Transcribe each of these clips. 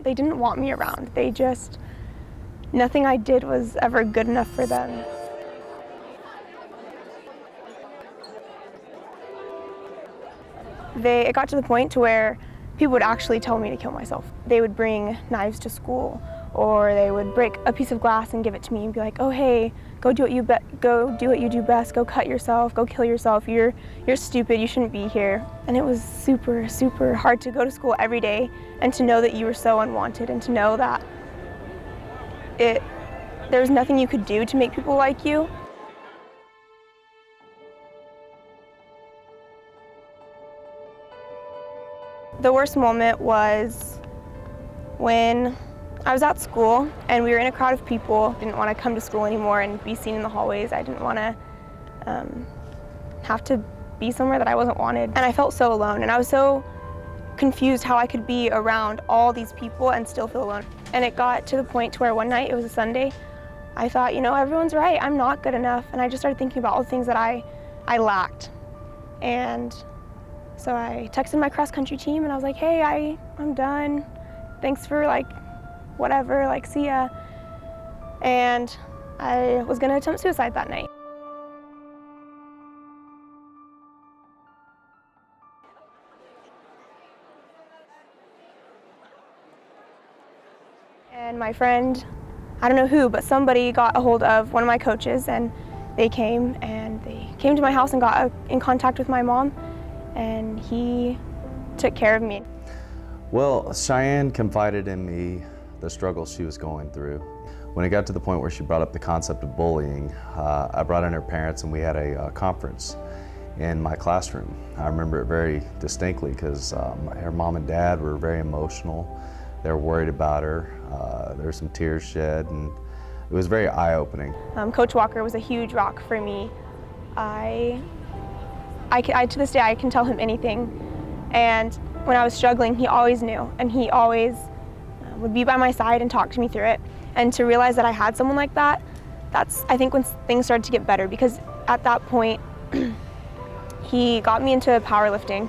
They didn't want me around. Nothing I did was ever good enough for them. It got to the point to where people would actually tell me to kill myself. They would bring knives to school, or they would break a piece of glass and give it to me and be like, "Oh, hey, go do what you do best. Go cut yourself. Go kill yourself. You're stupid. You shouldn't be here." And it was super, super hard to go to school every day and to know that you were so unwanted, and to know that there was nothing you could do to make people like you. The worst moment was when I was at school and we were in a crowd of people. I didn't want to come to school anymore and be seen in the hallways. I didn't want to have to be somewhere that I wasn't wanted. And I felt so alone, and I was so confused how I could be around all these people and still feel alone. And it got to the point to where one night, it was a Sunday, I thought, everyone's right, I'm not good enough. And I just started thinking about all the things that I lacked. And so I texted my cross-country team and I was like, "Hey, I'm done. Thanks for whatever, see ya." And I was gonna attempt suicide that night. And my friend, I don't know who, but somebody got a hold of one of my coaches, and they came to my house and got in contact with my mom, and he took care of me. Well, Shyann confided in me the struggles she was going through. When it got to the point where she brought up the concept of bullying, I brought in her parents and we had a conference in my classroom. I remember it very distinctly because her mom and dad were very emotional. They were worried about her. There were some tears shed, and it was very eye-opening. Coach Walker was a huge rock for me. To this day, I can tell him anything. And when I was struggling, he always knew, and he always would be by my side and talk to me through it. And to realize that I had someone like that, that's, I think, when things started to get better, because at that point, he got me into powerlifting,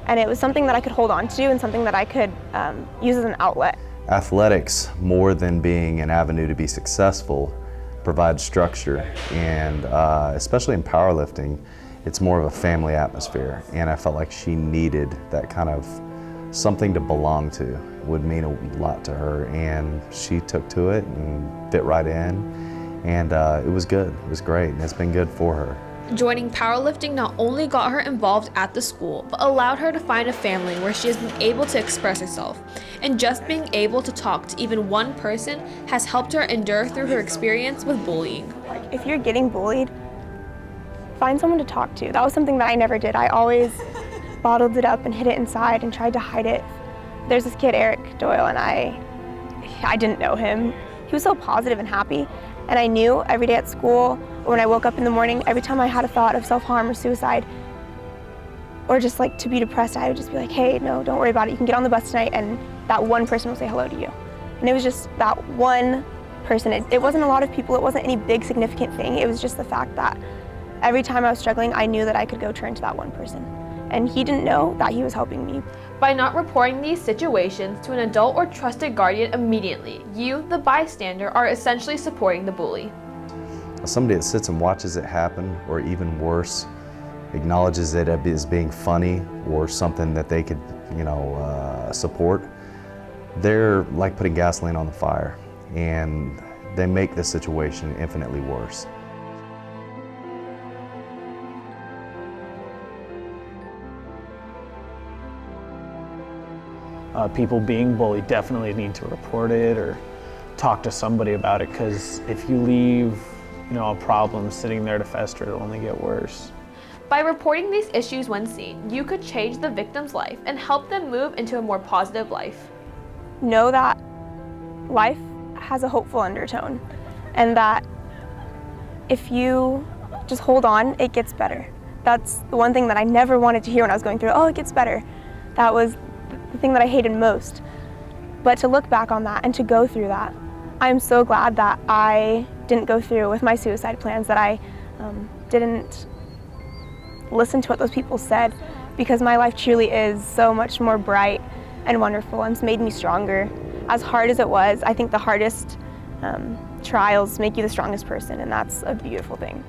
and it was something that I could hold on to and something that I could use as an outlet. Athletics, more than being an avenue to be successful, provides structure, and especially in powerlifting, it's more of a family atmosphere, and I felt like she needed that kind of something to belong to. It would mean a lot to her, and she took to it and fit right in, and it was good. It was great, and it's been good for her. Joining powerlifting not only got her involved at the school, but allowed her to find a family where she has been able to express herself. And just being able to talk to even one person has helped her endure through her experience with bullying. If you're getting bullied, find someone to talk to. That was something that I never did. I always bottled it up and hid it inside and tried to hide it. There's this kid, Eric Doyle, and I didn't know him. He was so positive and happy, and I knew every day at school, or when I woke up in the morning, every time I had a thought of self-harm or suicide, or just to be depressed, I would just be like, "Hey, no, don't worry about it. You can get on the bus tonight," and that one person will say hello to you. And it was just that one person. It wasn't a lot of people. It wasn't any big significant thing. It was just the fact that every time I was struggling, I knew that I could go turn to that one person. And he didn't know that he was helping me. By not reporting these situations to an adult or trusted guardian immediately, you, the bystander, are essentially supporting the bully. Somebody that sits and watches it happen, or even worse, acknowledges it as being funny or something that they could, support, they're like putting gasoline on the fire, and they make the situation infinitely worse. People being bullied definitely need to report it or talk to somebody about it, because if you leave a problem sitting there to fester, it'll only get worse. By reporting these issues when seen, you could change the victim's life and help them move into a more positive life. Know that life has a hopeful undertone, and that if you just hold on, it gets better. That's the one thing that I never wanted to hear when I was going through it. "Oh, it gets better." That was the thing that I hated most. But to look back on that and to go through that, I'm so glad that I didn't go through with my suicide plans, that I didn't listen to what those people said, because my life truly is so much more bright and wonderful, and it's made me stronger. as hard as it was, I think the hardest trials make you the strongest person, and that's a beautiful thing.